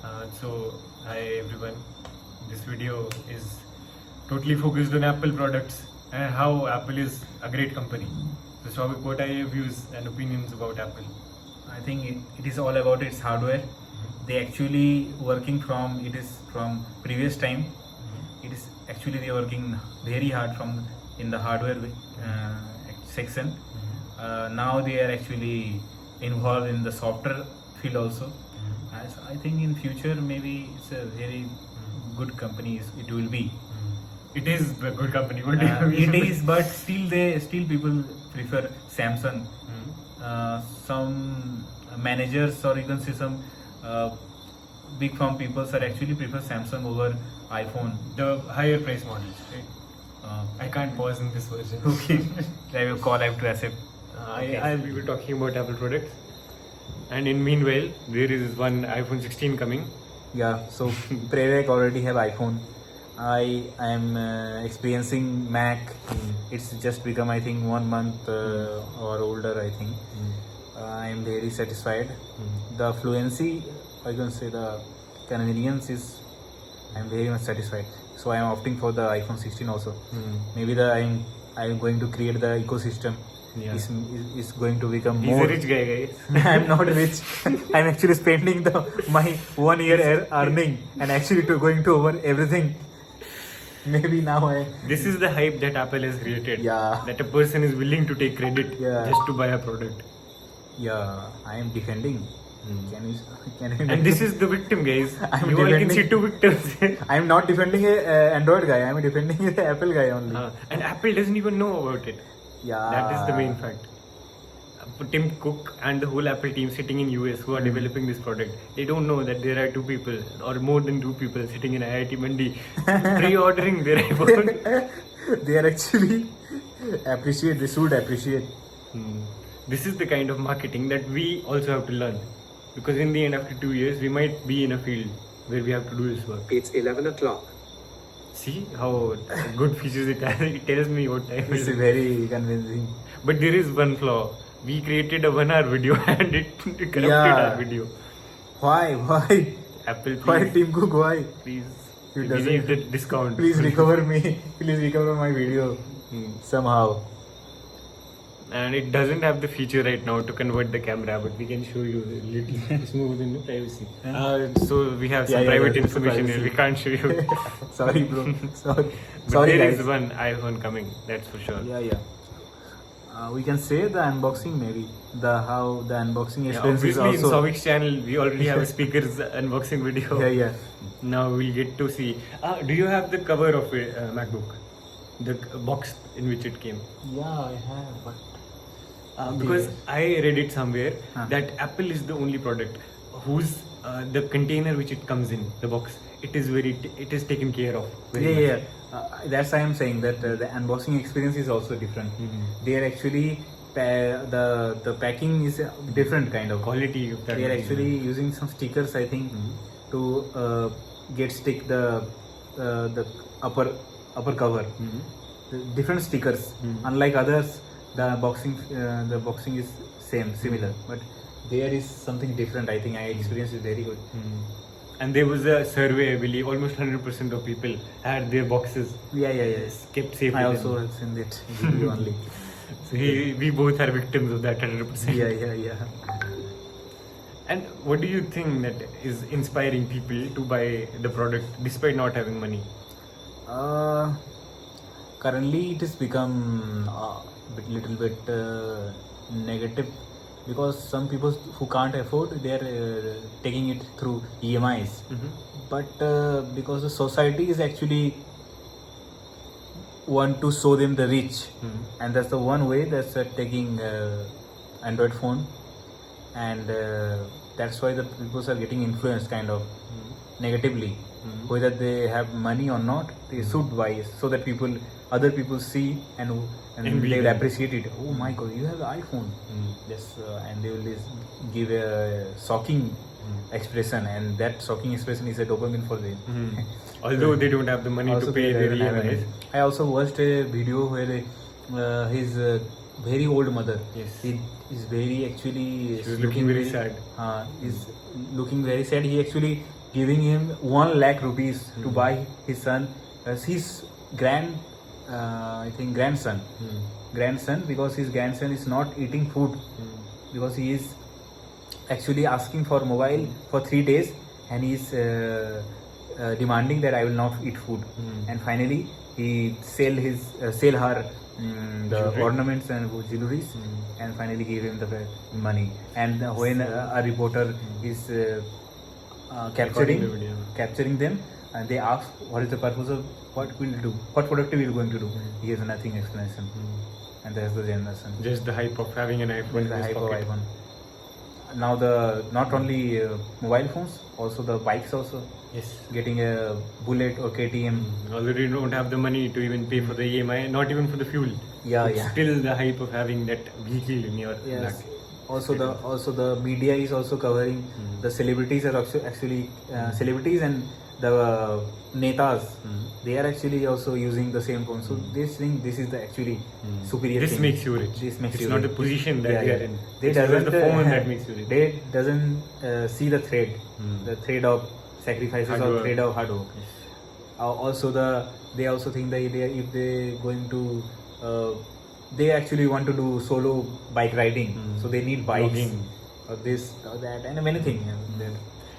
Hi everyone. This video is totally focused on Apple products and how Apple is a great company. So Souvik, what are your views and opinions about Apple? I think it is all about its hardware. They actually working from previous time. It is actually they working very hard from in the hardware section. Now they are actually involved in the software field also. As I think in future maybe it's a very good company. It will be. It is a good company. What do you It is, but still people prefer Samsung. Some managers or you can say some big firm people are actually prefer Samsung over iPhone. The higher price models, right? I can't pause in this version. Okay, I will call. I have to accept. We were talking about Apple products, and in meanwhile, there is one iPhone 16 coming. Yeah, so Prerak already have iPhone. I am experiencing Mac. It's just become I think 1 month or older. I think I am very satisfied. The fluency, I can say the convenience is. I am very much satisfied. So I am opting for the iPhone 16 also. Maybe I am going to create the ecosystem. Yeah. Is going to become He's more. a rich guy, guys. I am not rich. I am actually spending my 1 year earning and actually going to over everything. Maybe now This is the hype that Apple has created. Yeah. That a person is willing to take credit Yeah. just to buy a product. Yeah, I am defending. Can you? And this is the victim, guys. I'm You all can defending- see two victims. I am not defending a Android guy. I am defending the Apple guy only. And Apple doesn't even know about it. Yeah. That is the main fact. Tim Cook and the whole Apple team sitting in US who are developing this product, they don't know that there are two people or more than two people sitting in IIT-Mandi pre-ordering their iPhone. They are actually appreciate. They should appreciate. This is the kind of marketing that we also have to learn, because in the end, after 2 years, we might be in a field where we have to do this work. It's 11 o'clock. See how good features it has. It tells me what time it It's is. very convincing. But there is one flaw. We created a 1 hour video and it corrupted Yeah. our video. Why? Apple, Why please, Tim Cook? Why? please, He we doesn't- need the discount. Please recover me. Please recover my video somehow. And it doesn't have the feature right now to convert the camera, but we can show you a little smooth in the privacy. So we have some private that's information here. privacy. We can't show you. Sorry, bro. Sorry. But Sorry, there guys. is one iPhone coming. That's for sure. Yeah. We can say the unboxing maybe. How the unboxing Yeah, experience is obviously, in also. Souvik's channel, we already have a speaker's unboxing video. Yeah. Now we'll get to see. Do you have the cover of a MacBook? The box in which it came? Yeah, I have, but. Because I read it somewhere Huh. that Apple is the only product whose the container which it comes in, the box, it is taken care of. very much. That's why I'm saying that the unboxing experience is also different. They are actually the packing is different kind of. Quality of that. They are material. actually using some stickers, I think, to get stick the upper cover. The different stickers. Unlike others, the boxing is similar, but there is something different. I think I experienced it very good. And there was a survey, I believe, almost 100% of people had their boxes Yeah. kept safe. I with also them. have seen that video only. So we both are victims of that 100%. Yeah. And what do you think that is inspiring people to buy the product despite not having money? Currently, it has become little bit negative because some people who can't afford, they are taking it through EMIs. But because the society is actually want to show them the rich, and that's the one way that's taking Android phone, and that's why the people are getting influenced kind of negatively. Whether they have money or not, they should buy so that other people see and Envy they will them. appreciate it. Oh my God, you have an iPhone. Yes, and they will give a shocking expression, and that shocking expression is a dopamine for them. Although they don't have the money to pay their EMIs. I also watched a video where his very old mother. Yes. He is very actually. She was looking very sad. He's looking very sad. He actually giving him 1 lakh rupees to buy his son, his I think grandson, because his grandson is not eating food, because he is actually asking for mobile for 3 days, and he is demanding that I will not eat food, and finally he sell her the Jewelry. ornaments and jewelries, and finally gave him the money. And when a reporter is Recording the video. capturing them, and they ask what is the purpose of what product we are going to do, he has nothing explanation, and that's the generation. Just the hype of having an iPhone in The his hype of pocket. iPhone. Now not only mobile phones, also the bikes also. Yes. Getting a Bullet or KTM. Already you don't have the money to even pay for the EMI, not even for the fuel. Yeah, But yeah. Still the hype of having that vehicle in your Yes. back. Also the media is also covering the celebrities are actually celebrities and the netas. They are actually also using the same phone. So they think this is the actually superior. This thing. makes you rich. This makes it's you not rich. the position that Yeah, they yeah. are in. They It's always doesn't the phone that makes you rich. They doesn't see the thread of sacrifices Hard or work. thread of hard work. Also they also think that if they going to they actually want to do solo bike riding, so they need bikes Vlogging. or this or that and many things.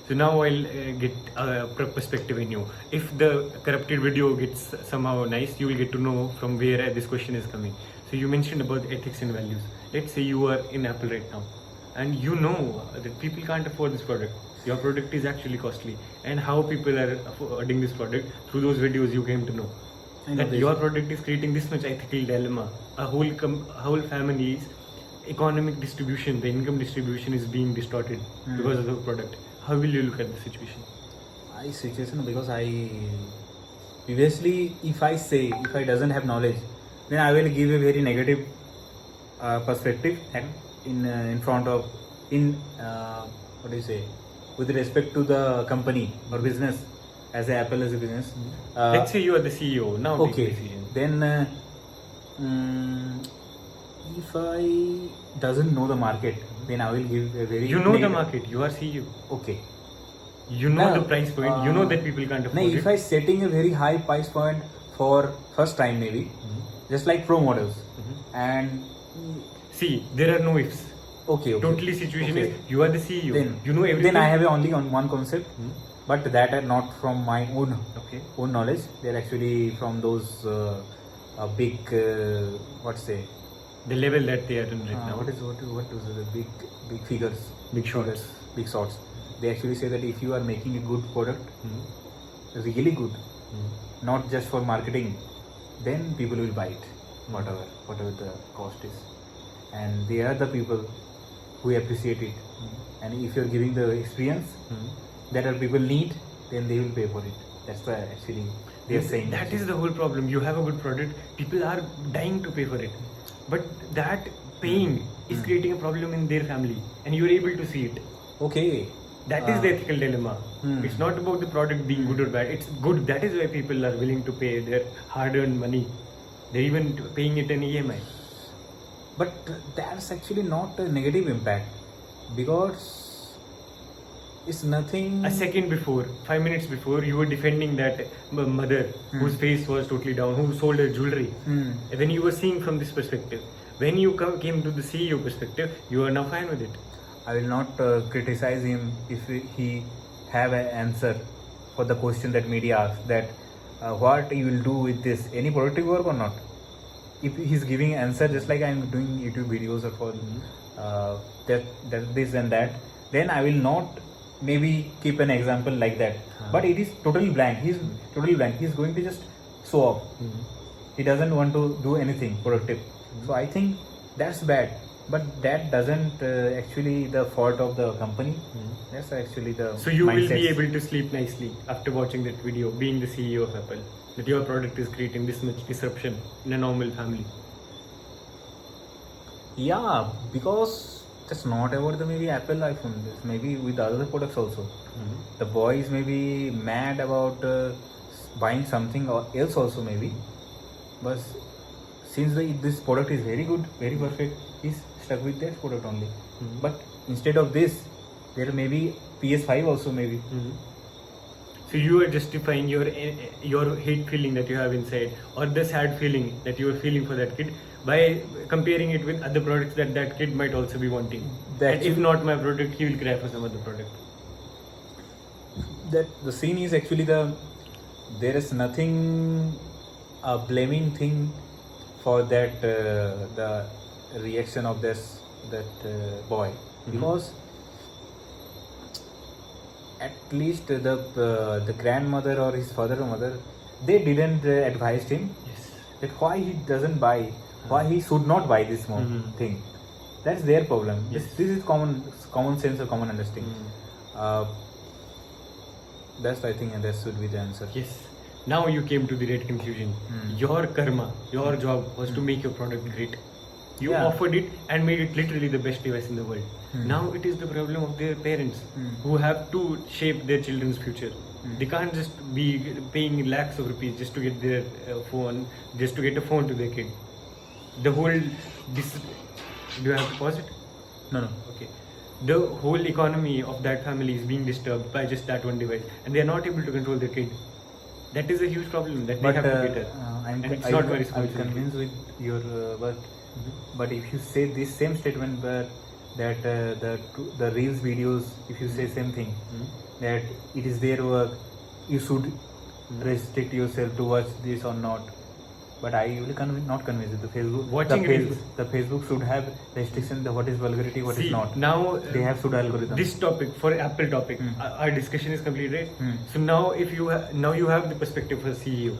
So now I'll get a perspective in you. If the corrupted video gets somehow nice, you will get to know from where this question is coming. So you mentioned about ethics and values. Let's say you are in Apple right now, and you know that people can't afford this product. Your product is actually costly, and how people are affording this product through those videos you came to know. I know That this. your product is creating this much ethical dilemma. A whole family's economic distribution, the income distribution is being distorted because of the product. How will you look at the situation? Situation because I previously if I doesn't have knowledge, then I will give a very negative perspective in front of what do you say, with respect to the company or business, as Apple as a business. Let's say you are the CEO now. Take Okay, the decision. then if I doesn't know the market, then I will give a very You know the negative- market. You are CEO. Okay. You know No, the price point. You know that people can't afford No, it. if I setting a very high price point for first time maybe, just like pro models, and See, there are no ifs. okay. Totally situation Okay. is you are the CEO. Then you know everything. Then I have only on one concept, but that are not from my own Okay. own knowledge. They're actually from those big what say The level that they are in right now. what is the big figures, Big shots. big shots. They actually say that if you are making a good product, really good, not just for marketing, then people will buy it, whatever the cost is, and they are the people who appreciate it. And if you are giving the experience that our people need, then they will pay for it. That's the actually they are saying. That is the whole problem. You have a good product, people are dying to pay for it, but that paying is creating a problem in their family, and you are able to see it. Okay. That is the ethical dilemma. It's not about the product being good or bad. It's good. That is why people are willing to pay their hard-earned money. They're even paying it an EMI. But that's actually not a negative impact, because it's nothing. A second before, 5 minutes before, you were defending that mother whose face was totally down, who sold her jewelry. When you were seeing from this perspective, when you came to the CEO perspective, you are now fine with it. I will not criticize him if he have an answer for the question that media asks, that what you will do with this, any productive work or not. If he's giving answer just like I'm doing YouTube videos or for that this and that, then I will not maybe keep an example like that. But it is totally blank. He's totally blank. He's going to just show up. He doesn't want to do anything productive. So I think that's bad. But that doesn't actually the fault of the company. That's actually the So you will be mindset. able to sleep nicely after watching that video, being the CEO of Apple, that your product is creating this much disruption in a normal family. Yeah, because that's not about the maybe Apple iPhone. It's maybe with other products also. The boys may be mad about buying something or else also maybe. But since this product is very good, very perfect, he's stuck with that product only. But instead of this, there may be PS5 also maybe. So you are justifying your hate feeling that you have inside, or the sad feeling that you are feeling for that kid, by comparing it with other products that kid might also be wanting. And if not my product, he will cry for some other product. That the scene is actually there is nothing a blaming thing for that the reaction of that boy, because at least the grandmother or his father or mother, they didn't advise him that why he doesn't buy, why he should not buy this thing. That's their problem. This is common sense or common understanding. That's, I think, and that should be the answer. Yes. Now you came to the right conclusion. Your karma, your job was to make your product great. You offered it and made it literally the best device in the world. Now it is the problem of their parents who have to shape their children's future. They can't just be paying lakhs of rupees just to get their phone, just to get a phone to their kid. The whole... Do I have to pause it? No. Okay. The whole economy of that family is being disturbed by just that one device, and they are not able to control their kid. That is a huge problem that they have to cater. And it's not very responsible. I'm convinced with your word. But if you say this same statement, but that the reels videos, if you say same thing, that it is their work, you should restrict yourself to watch this or not. But I will not convince it. The Facebook should have restrictions. What is vulgarity, what is not. Now they have should algorithm. This topic for Apple topic, our discussion is complete, right? So now if you you have the perspective for CEO.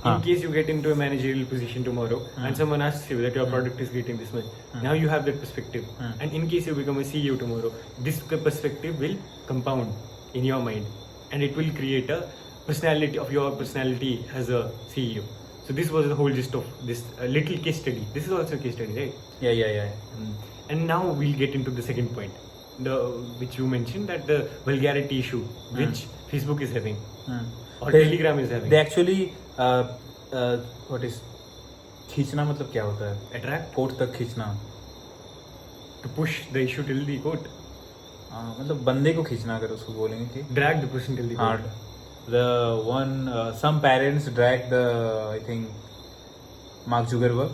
In case you get into a managerial position tomorrow and someone asks you that your product is getting this much, now you have that perspective. And in case you become a CEO tomorrow, this perspective will compound in your mind, and it will create a personality of your personality as a CEO. So this was the whole gist of this little case study. This is also a case study, right? Yeah. And now we'll get into the second point, which you mentioned, that the vulgarity issue which Facebook is having or Telegram is having. They actually what is खींचना मतलब क्या होता है? Attract. Court तक खींचना. To push the issue till the court. मतलब बंदे को खींचना, अगर उसको बोलेंगे कि drag the person till the court. The one some parents drag I think Mark Zuckerberg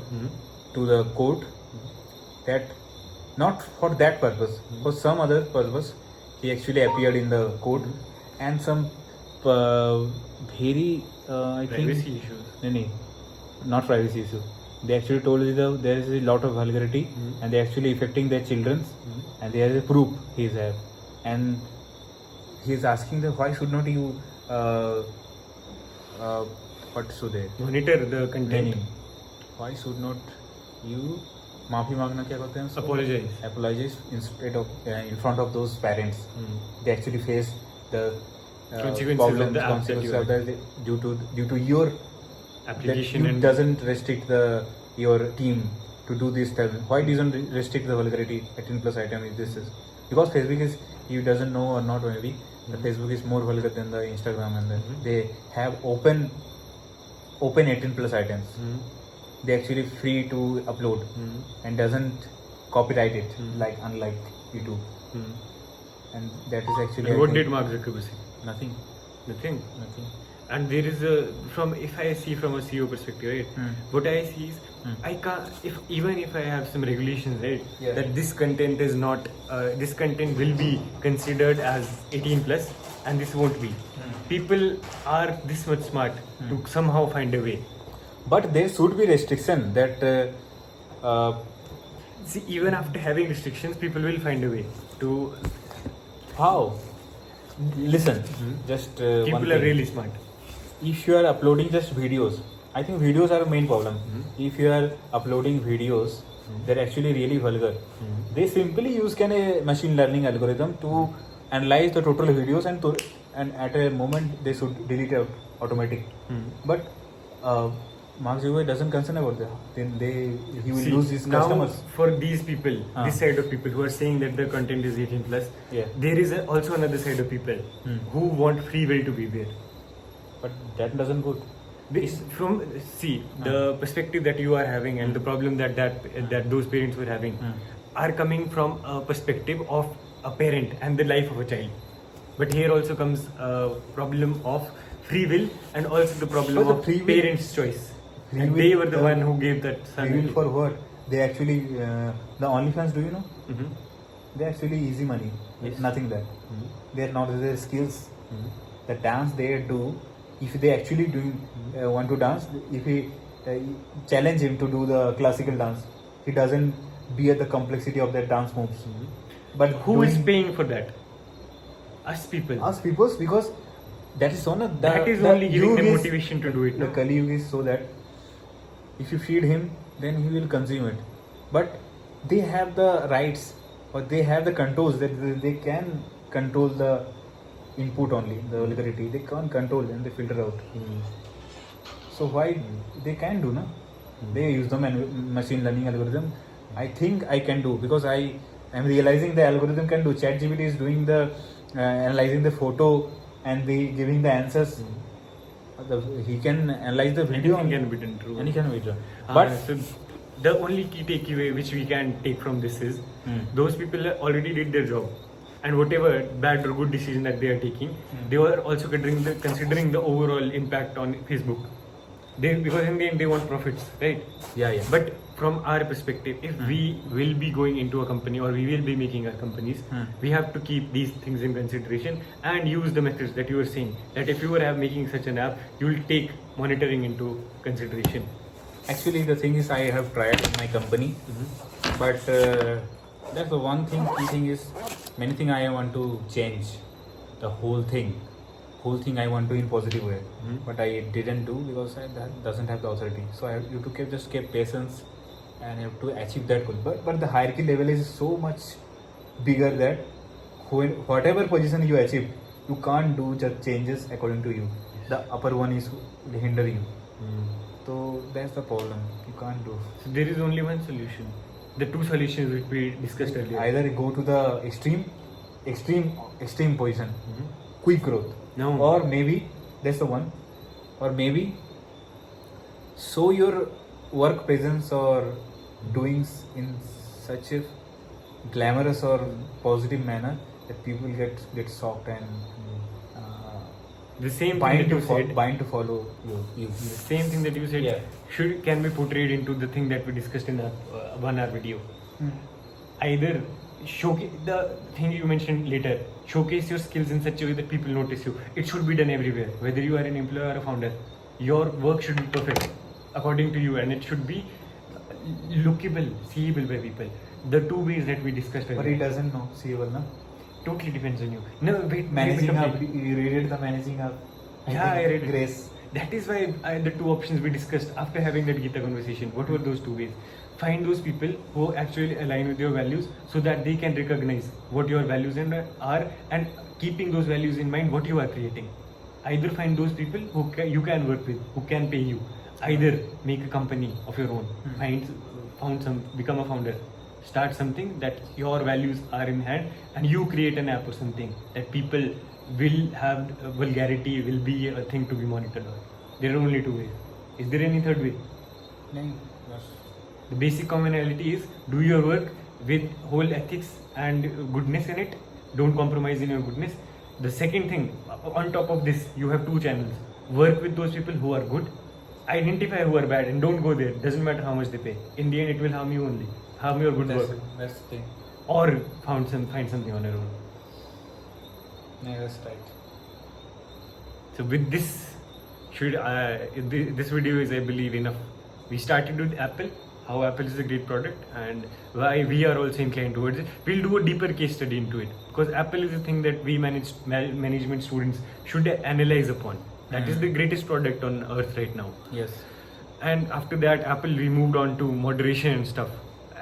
to the court, that not for that purpose, for some other purpose he actually appeared in the court, and some very I think privacy issues. Not privacy issue. They actually told you there is a lot of vulgarity and they actually affecting their children, and there is a proof he have, and he is asking them, why should not you what should they monitor the content? Why should not you माफी मांगना क्या कहते हैं? Apologize instead of in front of those parents. They actually face the consequences of that due to your application, and doesn't restrict your team to do this. Why doesn't restrict the vulgarity 18+ item? This is because Facebook is, you doesn't know or not maybe, the Facebook is more vulgar than the Instagram, and they have open 18+ items. They actually free to upload and doesn't copyright it unlike YouTube. And that is actually. What did Mark Zuckerberg say? Nothing. And there is if I see from a CEO perspective, right? What I see is I can't, even if I have some regulations, right? That this content is not, this content will be considered as 18+, and this won't be. People are this much smart to somehow find a way. But there should be restriction that. See, even after having restrictions, people will find a way to. How? Listen, just people are really smart. If you are uploading just videos, I think videos are the main problem. If you are uploading videos, they're actually really vulgar. They simply use a machine learning algorithm to analyze the total videos, and at a moment they should delete it automatic. But Mark Zuckerberg doesn't concern about that. Then he will lose his customers. Now, for these people, this side of people who are saying that the content is 18+, there is also another side of people who want free will to be there. But that doesn't go. The perspective that you are having and the problem that those parents were having are coming from a perspective of a parent and the life of a child. But here also comes a problem of free will and also the problem But the of free will- parents' choice. Free And will- they were the one who gave that son. Free will for what? They actually, the OnlyFans, do you know? Mhm. They actually easy money. Yes. Nothing there. Mhm. They are not their skills. Mhm. The dance they do, if they actually doing want to dance, if he challenge him to do the classical dance, he doesn't be at the complexity of that dance moves. But Who is doing- paying for that? Us people. us people, because that is on a That is only giving them Yuga motivation to do it. The no? Kali Yuga is so that if you feed him, then he will consume it. But they have the rights, or they have the controls that they can control the input only, the vulgarity. They can't control and they filter out. Mm. So why they can do, no? They use the machine learning algorithm. I think I can do, because I am realizing the algorithm can do. ChatGPT is doing the analyzing the photo and the giving the answers. He can analyze the video. Anything can be done, true. And he can withdraw. But But so the only key takeaway which we can take from this is those people already did their job, and whatever bad or good decision that they are taking, they were also considering the overall impact on Facebook. Because in the end they want profits, right? yeah. But from our perspective, if we will be going into a company or we will be making our companies, we have to keep these things in consideration and use the methods that you were saying. That if you were making such an app, you will take monitoring into consideration. Actually, the thing is, I have tried in my company, but that's the one thing. Key thing is, many things I want to change, the whole thing I want to in positive way, but I didn't do because that doesn't have the authority. So I have you to keep patience and have to achieve that goal. But the hierarchy level is so much bigger that whatever position you achieve, you can't do just changes according to you. The upper one is hinder you. So that's the problem. You can't do. So there is only one solution. The two solutions which we discussed earlier. Either go to the extreme position, quick growth. No. Or maybe that's the one. Or maybe show your work presence or doings in such a glamorous or positive manner that people get shocked and The same thing bind that you said. to follow you. The same thing that you said Yeah. can be portrayed into the thing that we discussed in the 1 hour video. Either showcase the thing you mentioned later, showcase your skills in such a way that people notice you. It should be done everywhere, whether you are an employee or a founder. Your work should be perfect according to you, and it should be lookable, seeable by people. The two ways that we discussed But earlier. he doesn't know. See, na? Totally depends on you. No, wait. Managing let me up. complete. You read it, the managing up. Yeah, I read it. Grace. That is why the two options we discussed after having that Gita conversation. What were those two ways? Find those people who actually align with your values so that they can recognize what your values are, and keeping those values in mind, what you are creating. Either find those people who you can work with, who can pay you. Either make a company of your own. Become a founder. Start something that your values are in hand, and you create an app or something that people will have vulgarity will be a thing to be monitored on. There are only two ways. Is there any third way? No. The basic commonality is do your work with whole ethics and goodness in it. Don't compromise in your goodness. The second thing, on top of this, you have two channels. Work with those people who are good. Identify who are bad and don't go there. Doesn't matter how much they pay. In the end, it will harm you only. Harm your good work. That's the thing. Or find something on your own. Yeah, that's right. So with this, this video is, I believe, enough. We started with Apple, how Apple is a great product, and why we are also inclined towards it. We'll do a deeper case study into it, because Apple is a thing that we management students should analyze upon. That is the greatest product on earth right now. Yes. And after that, Apple, we moved on to moderation and stuff,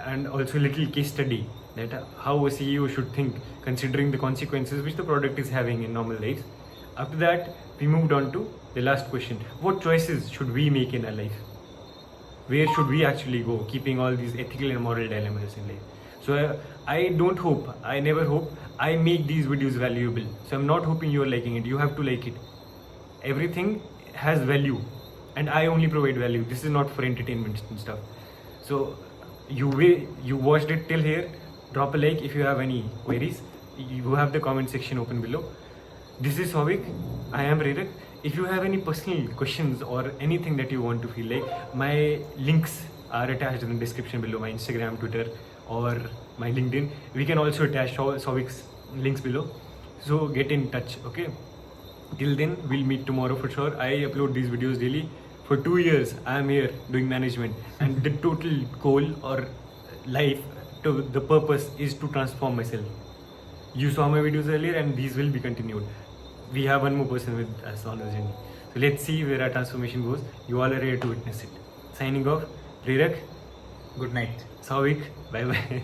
and also a little case study that how a CEO should think considering the consequences which the product is having in normal life. After that, we moved on to the last question: what choices should we make in our life? Where should we actually go, keeping all these ethical and moral dilemmas in life? So I never hope I make these videos valuable. So I'm not hoping you're liking it. You have to like it. Everything has value, and I only provide value. This is not for entertainment and stuff. So you watched it till here. Drop a like if you have any queries. You have the comment section open below. This is Souvik. I am Prerak. If you have any personal questions or anything that you want to feel like, my links are attached in the description below. My Instagram, Twitter, or my LinkedIn. We can also attach Souvik's links below. So get in touch, okay? Till then, we'll meet tomorrow for sure. I upload these videos daily. For 2 years, I am here doing management, and the total goal or life, to the purpose is to transform myself. You saw my videos earlier, and these will be continued. We have one more person with us on the journey. So let's see where our transformation goes. You all are here to witness it. Signing off, Prerak, Good night. Souvik, bye bye.